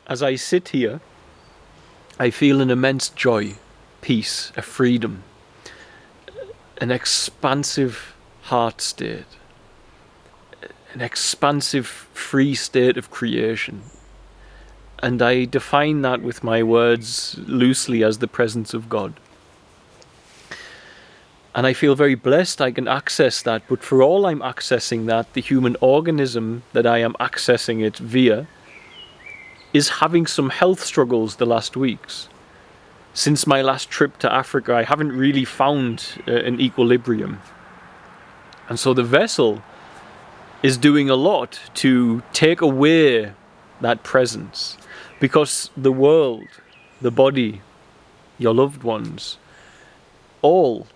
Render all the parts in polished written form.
As I sit here, I feel an immense joy, peace, a freedom, an expansive heart state, an expansive free state of creation. And I define that with my words loosely as the presence of God. And I feel very blessed I can access that, but for all I'm accessing that, the human organism that I am accessing it via is having some health struggles the last weeks. Since my last trip to Africa, I haven't really found an equilibrium. And so the vessel is doing a lot to take away that presence, because the world, the body, your loved ones, all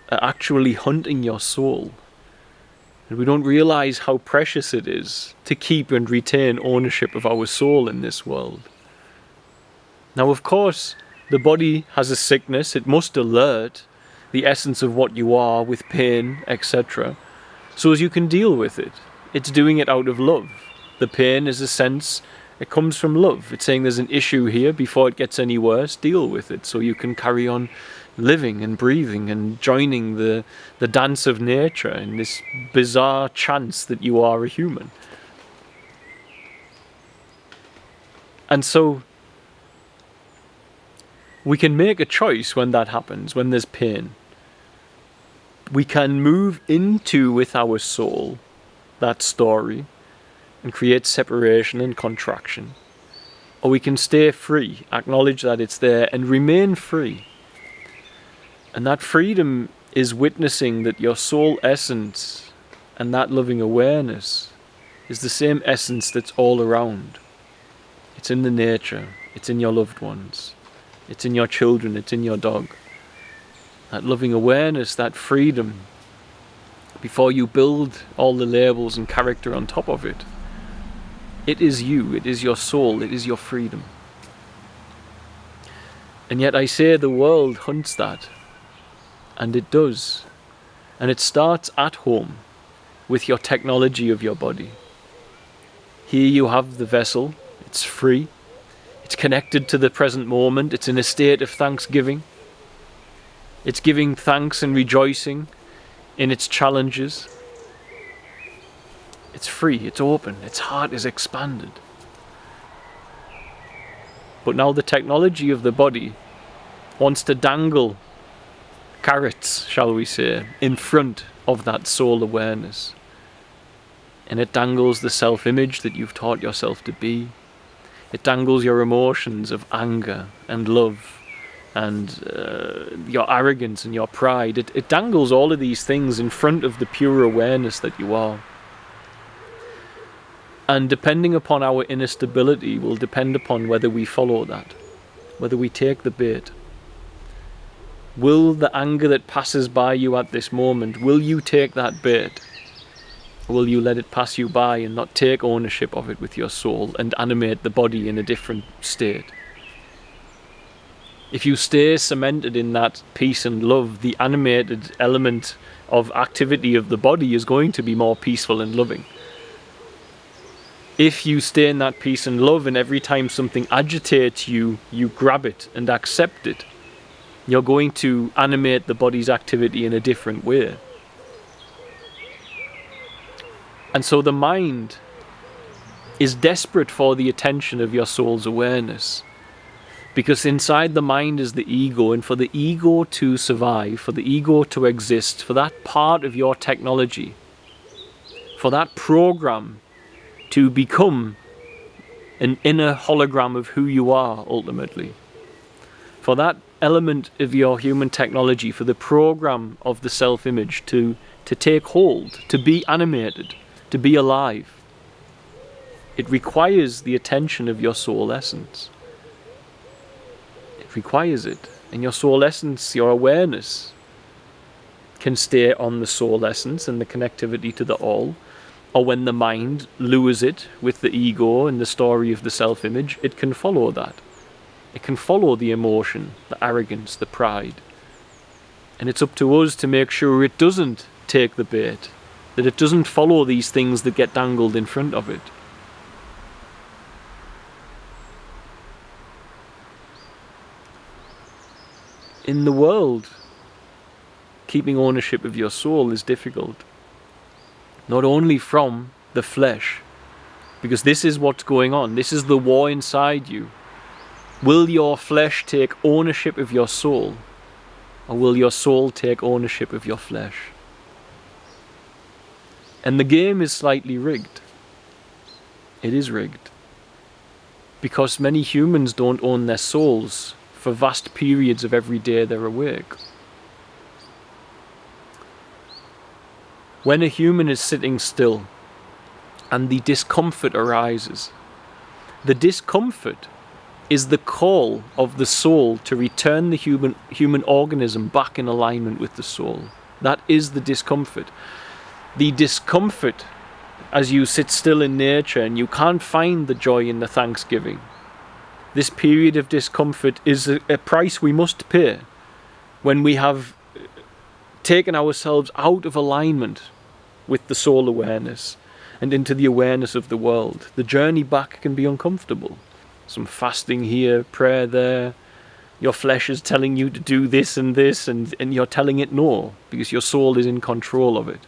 are actually hunting your soul. And we don't realize how precious it is to keep and retain ownership of our soul in this world. Now, of course, the body has a sickness. It must alert the essence of what you are with pain, etc., so as you can deal with it. It's doing it out of love. The pain is a sense, it comes from love. It's saying there's an issue here, before it gets any worse, deal with it so you can carry on living and breathing and joining the dance of nature in this bizarre chance that you are a human. And so we can make a choice when that happens, when there's pain. We can move into, with our soul, that story and create separation and contraction. Or we can stay free, acknowledge that it's there and remain free. And that freedom is witnessing that your soul essence and that loving awareness is the same essence that's all around. It's in the nature, it's in your loved ones, it's in your children, it's in your dog. That loving awareness, that freedom, before you build all the labels and character on top of it, it is you, it is your soul, it is your freedom. And yet I say the world hunts that. And it does. And it starts at home with your technology of your body. Here you have the vessel. It's free. It's connected to the present moment. It's in a state of thanksgiving. It's giving thanks and rejoicing in its challenges. It's free. It's open. Its heart is expanded. But now the technology of the body wants to dangle carrots, shall we say, in front of that soul awareness. And it dangles the self-image that you've taught yourself to be. It dangles your emotions of anger and love and your arrogance and your pride. It dangles all of these things in front of the pure awareness that you are. And depending upon our inner stability will depend upon whether we follow that, whether we take the bait. Will the anger that passes by you at this moment, will you take that bait? Or will you let it pass you by and not take ownership of it with your soul and animate the body in a different state? If you stay cemented in that peace and love, the animated element of activity of the body is going to be more peaceful and loving. If you stay in that peace and love and every time something agitates you, you grab it and accept it, you're going to animate the body's activity in a different way. And so the mind is desperate for the attention of your soul's awareness. Because inside the mind is the ego, and for the ego to survive, for the ego to exist, for that part of your technology, for that program to become an inner hologram of who you are ultimately, for that element of your human technology, for the program of the self-image to take hold, to be animated, to be alive, it requires the attention of your soul essence. It requires it. And your soul essence, your awareness, can stay on the soul essence and the connectivity to the all. Or when the mind lures it with the ego and the story of the self-image, it can follow that. It can follow the emotion, the arrogance, the pride. And it's up to us to make sure it doesn't take the bait, that it doesn't follow these things that get dangled in front of it. in the world, keeping ownership of your soul is difficult. Not only from the flesh, because this is what's going on. This is the war inside you. Will your flesh take ownership of your soul, or will your soul take ownership of your flesh? And the game is slightly rigged. It is rigged. Because many humans don't own their souls for vast periods of every day they're awake. When a human is sitting still and the discomfort arises, the discomfort is the call of the soul to return the human organism back in alignment with the soul. That is the discomfort. The discomfort as you sit still in nature and you can't find the joy in the thanksgiving. This period of discomfort is a price we must pay when we have taken ourselves out of alignment with the soul awareness and into the awareness of the world. The journey back can be uncomfortable. Some fasting here, prayer there. Your flesh is telling you to do this, and you're telling it no, because your soul is in control of it.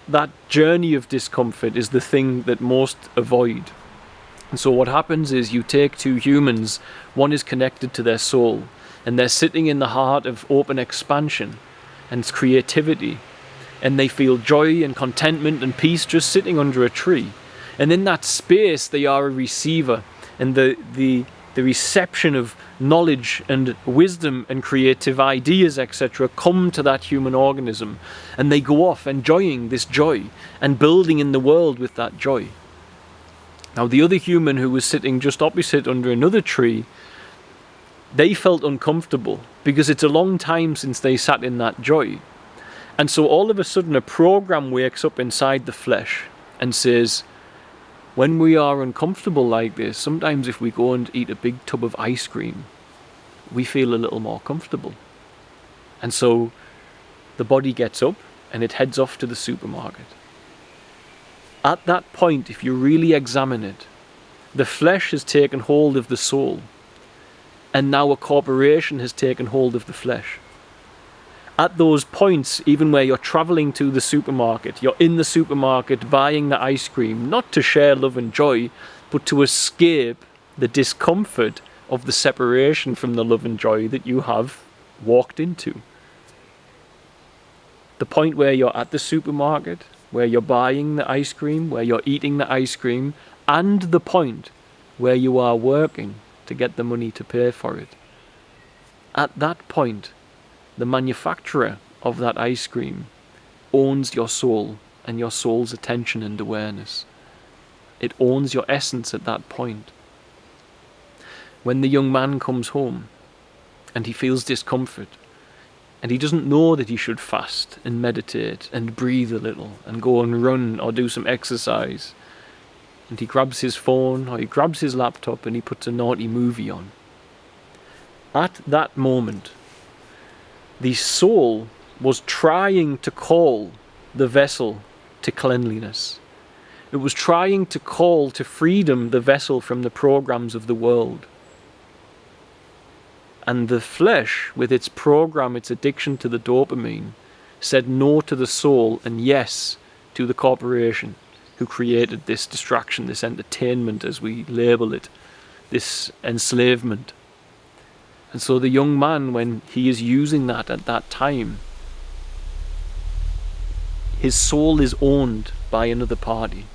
That journey of discomfort is the thing that most avoid. And so what happens is you take two humans, one is connected to their soul, and they're sitting in the heart of open expansion and creativity, and they feel joy and contentment and peace just sitting under a tree. And in that space they are a receiver, and the reception of knowledge and wisdom and creative ideas, etc., come to that human organism, and they go off enjoying this joy and building in the world with that joy. Now the other human who was sitting just opposite under another tree, they felt uncomfortable because it's a long time since they sat in that joy. And so all of a sudden a program wakes up inside the flesh and says, when we are uncomfortable like this, sometimes if we go and eat a big tub of ice cream, we feel a little more comfortable. And so the body gets up and it heads off to the supermarket. At that point, if you really examine it, the flesh has taken hold of the soul, and now a corporation has taken hold of the flesh. At those points, even where you're traveling to the supermarket, you're in the supermarket buying the ice cream, not to share love and joy, but to escape the discomfort of the separation from the love and joy that you have walked into. The point where you're at the supermarket, where you're buying the ice cream, where you're eating the ice cream, and the point where you are working to get the money to pay for it. At that point, the manufacturer of that ice cream owns your soul and your soul's attention and awareness. It owns your essence at that point. When the young man comes home and he feels discomfort and he doesn't know that he should fast and meditate and breathe a little and go and run or do some exercise, and he grabs his phone or he grabs his laptop and he puts a naughty movie on. At that moment, the soul was trying to call the vessel to cleanliness. It was trying to call to freedom the vessel from the programs of the world. And the flesh, with its program, its addiction to the dopamine, said no to the soul and yes to the corporation who created this distraction, this entertainment, as we label it, this enslavement. And so the young man, when he is using that at that time, his soul is owned by another party.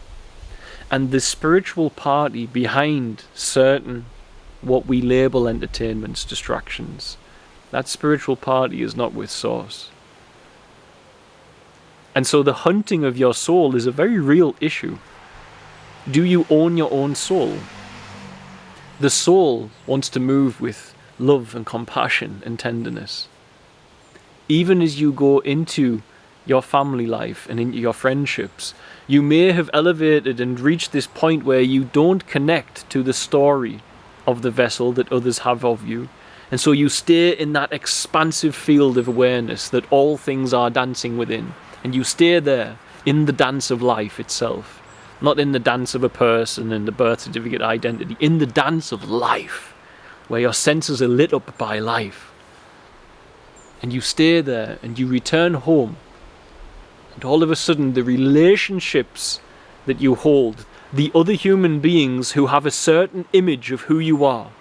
And the spiritual party behind certain what we label entertainments, distractions, that spiritual party is not with Source. And so the hunting of your soul is a very real issue. Do you own your own soul? The soul wants to move with love and compassion and tenderness. Even as you go into your family life and into your friendships, you may have elevated and reached this point where you don't connect to the story of the vessel that others have of you. And so you stay in that expansive field of awareness that all things are dancing within. And you stay there in the dance of life itself. Not in the dance of a person and the birth certificate identity. In the dance of life. where your senses are lit up by life. And you stay there and you return home. And all of a sudden the relationships that you hold, the other human beings who have a certain image of who you are,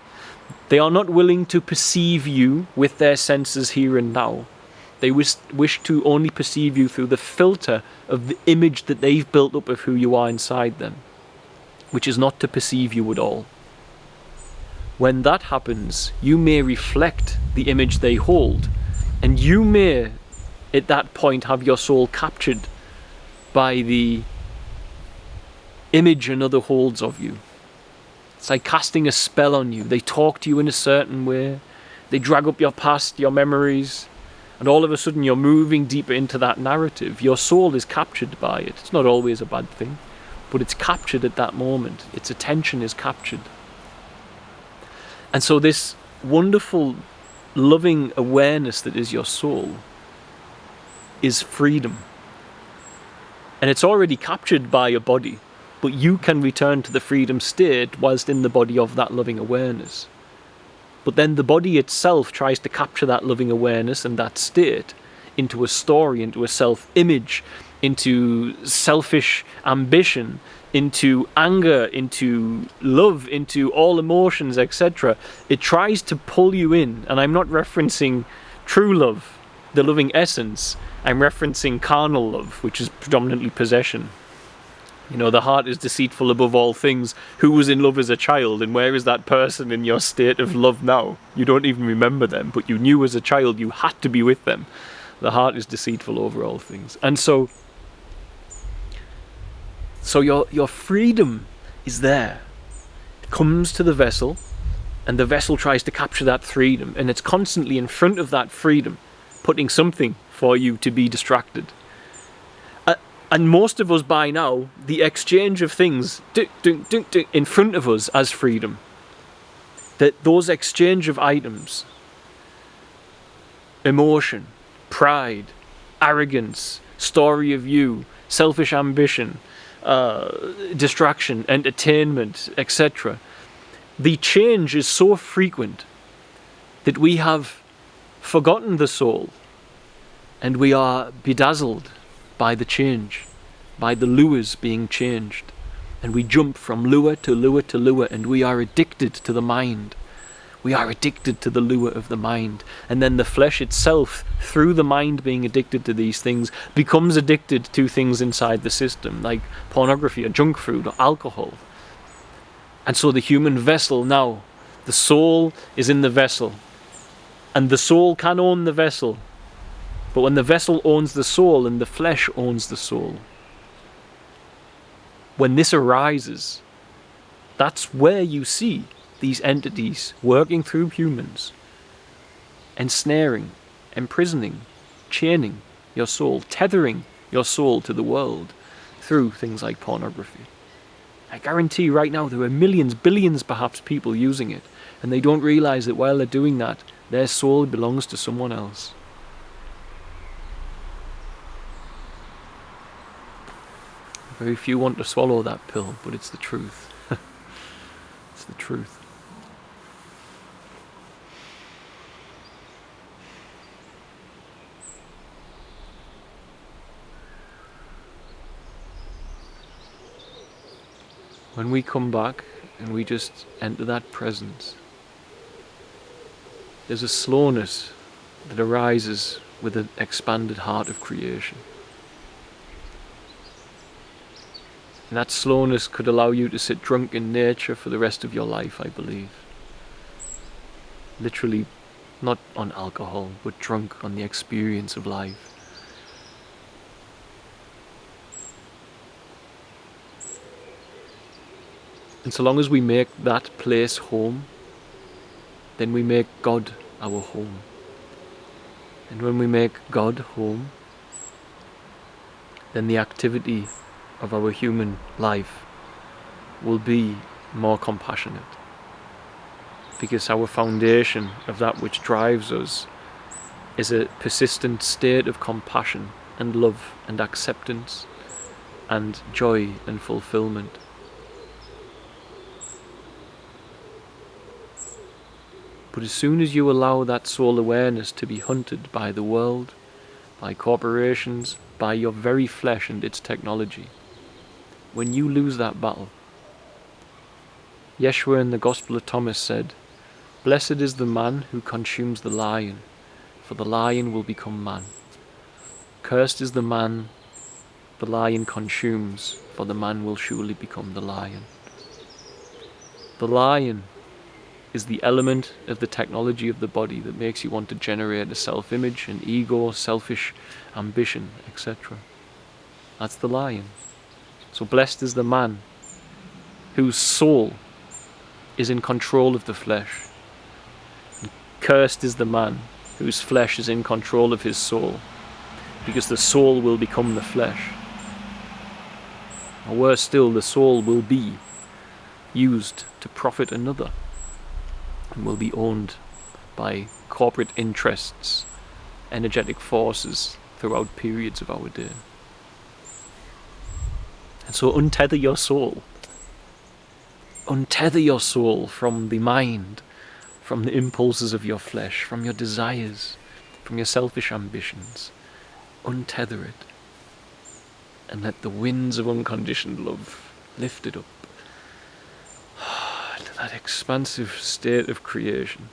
they are not willing to perceive you with their senses here and now. They wish to only perceive you through the filter of the image that they've built up of who you are inside them, which is not to perceive you at all. When that happens, you may reflect the image they hold, and you may, at that point, have your soul captured by the image another holds of you. It's like casting a spell on you. They talk to you in a certain way. They drag up your past, your memories, and all of a sudden you're moving deeper into that narrative. Your soul is captured by it. It's not always a bad thing, but it's captured at that moment. Its attention is captured. And so this wonderful, loving awareness that is your soul is freedom. And it's already captured by your body, but you can return to the freedom state whilst in the body of that loving awareness. But then the body itself tries to capture that loving awareness and that state into a story, into a self-image, into selfish ambition, into anger, into love, into all emotions, etc. It tries to pull you in, and I'm not referencing true love, the loving essence. I'm referencing carnal love, which is predominantly possession. You know, the heart is deceitful above all things. Who was in love as a child, and where is that person in your state of love now? You don't even remember them, but you knew as a child you had to be with them. The heart is deceitful over all things. And so your freedom is there. It comes to the vessel, and the vessel tries to capture that freedom, and it's constantly in front of that freedom, putting something for you to be distracted. And most of us by now, the exchange of things in front of us as freedom, that those exchange of items, emotion, pride, arrogance, story of you, selfish ambition, distraction, entertainment, etc. The change is so frequent that we have forgotten the soul, and we are bedazzled by the change, by the lures being changed. And we jump from lure to lure to lure, and we are addicted to the mind. We are addicted to the lure of the mind. And then the flesh itself, through the mind being addicted to these things, becomes addicted to things inside the system, like pornography or junk food or alcohol. And so the human vessel now, the soul is in the vessel, and the soul can own the vessel. But when the vessel owns the soul and the flesh owns the soul, when this arises, that's where you see these entities working through humans, ensnaring, imprisoning, chaining your soul, tethering your soul to the world through things like pornography. I guarantee right now there are millions, billions perhaps people using it, and they don't realize that while they're doing that, their soul belongs to someone else. Very few want to swallow that pill, but it's the truth. It's the truth. When we come back and we just enter that presence, there's a slowness that arises with an expanded heart of creation. And that slowness could allow you to sit drunk in nature for the rest of your life, I believe. Literally, not on alcohol, but drunk on the experience of life. And so long as we make that place home, then we make God our home. And when we make God home, then the activity of our human life will be more compassionate, because our foundation of that which drives us is a persistent state of compassion and love and acceptance and joy and fulfillment. But as soon as you allow that soul awareness to be hunted by the world, by corporations, by your very flesh and its technology, when you lose that battle, Yeshua in the Gospel of Thomas said, "Blessed is the man who consumes the lion, for the lion will become man. Cursed is the man the lion consumes, for the man will surely become the lion." The lion is the element of the technology of the body that makes you want to generate a self-image, an ego, selfish ambition, etc. That's the lion. So blessed is the man whose soul is in control of the flesh. And cursed is the man whose flesh is in control of his soul, because the soul will become the flesh. Or worse still, the soul will be used to profit another and will be owned by corporate interests, energetic forces throughout periods of our day. And so untether your soul. Untether your soul from the mind, from the impulses of your flesh, from your desires, from your selfish ambitions. Untether it. And let the winds of unconditioned love lift it up to that expansive state of creation.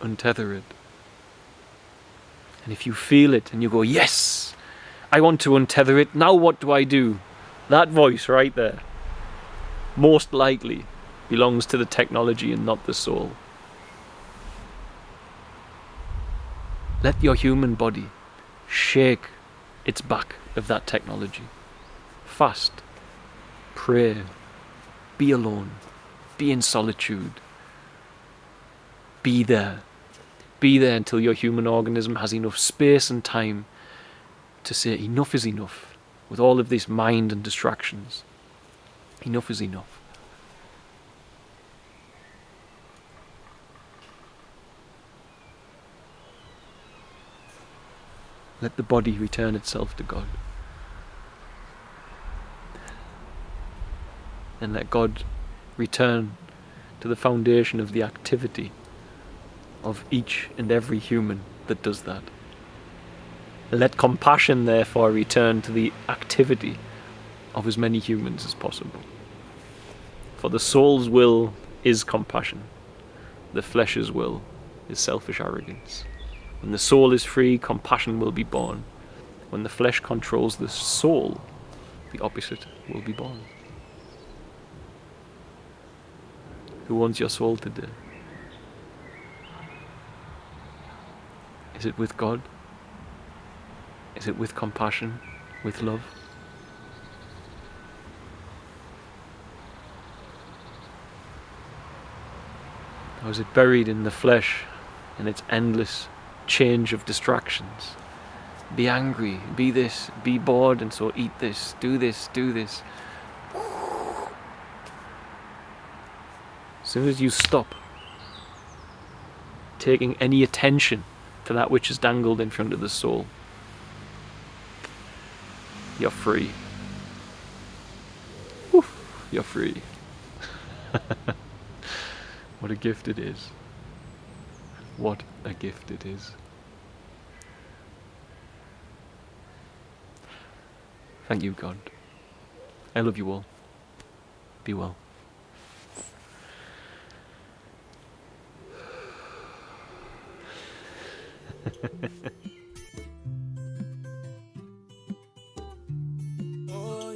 Untether it. And if you feel it and you go, yes, I want to untether it, now what do I do? That voice right there, most likely, belongs to the technology and not the soul. Let your human body shake its back of that technology. Fast, pray, be alone, be in solitude. Be there. Be there until your human organism has enough space and time to say enough is enough with all of this mind and distractions. Enough is enough. Let the body return itself to God. And let God return to the foundation of the activity of each and every human that does that. Let compassion therefore return to the activity of as many humans as possible. For the soul's will is compassion. The flesh's will is selfish arrogance. When the soul is free, compassion will be born. When the flesh controls the soul, the opposite will be born. Who owns your soul today? Is it with God? Is it with compassion, with love? Or is it buried in the flesh and its endless change of distractions? Be angry, be this, be bored, and so eat this, do this, do this. As soon as you stop taking any attention to that which is dangled in front of the soul, you're free. Woof, you're free. What a gift it is. What a gift it is. Thank you, God. I love you all. Be well.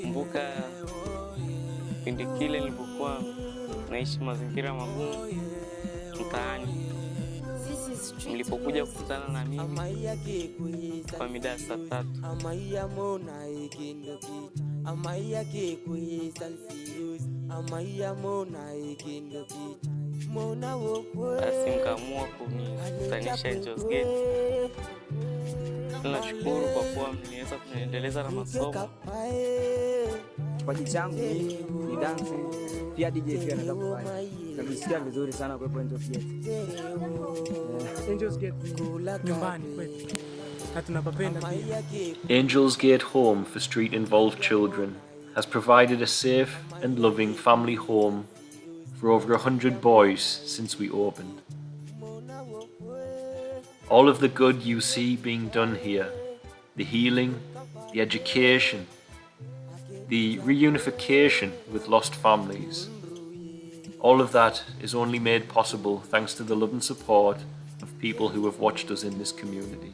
Kumbuka kipindi kile nilipokuwa naishi mazingira magumu mtaani, nilipokuja kukutana na mimi kwa mida ya saa 3. Basi nikaamua kunikutanisha Angels Gate. Nashukuru kwa kuwa mliweza kuniendeleza na masomo. Kipaji changu ni dance, pia DJ pia naweza kufanya. Najisikia vizuri sana kwa Angels Gate. Angels Gate nyumbani kwetu. Na tunapapenda pia. Angels Gate Home for Street Involved Children has provided a safe and loving family home for over 100 boys since we opened. All of the good you see being done here, the healing, the education, the reunification with lost families, all of that is only made possible thanks to the love and support of people who have watched us in this community.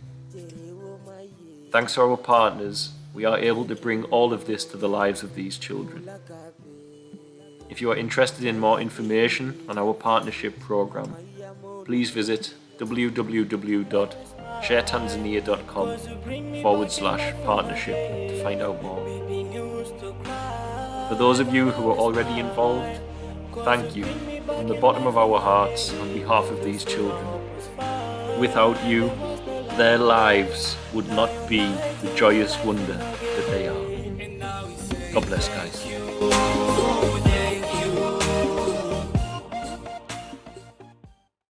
Thanks to our partners, we are able to bring all of this to the lives of these children. If you are interested in more information on our partnership program, please visit www.sharetanzania.com/partnership to find out more. For those of you who are already involved, thank you from the bottom of our hearts on behalf of these children. Without you, their lives would not be the joyous wonder that they are. God bless, guys.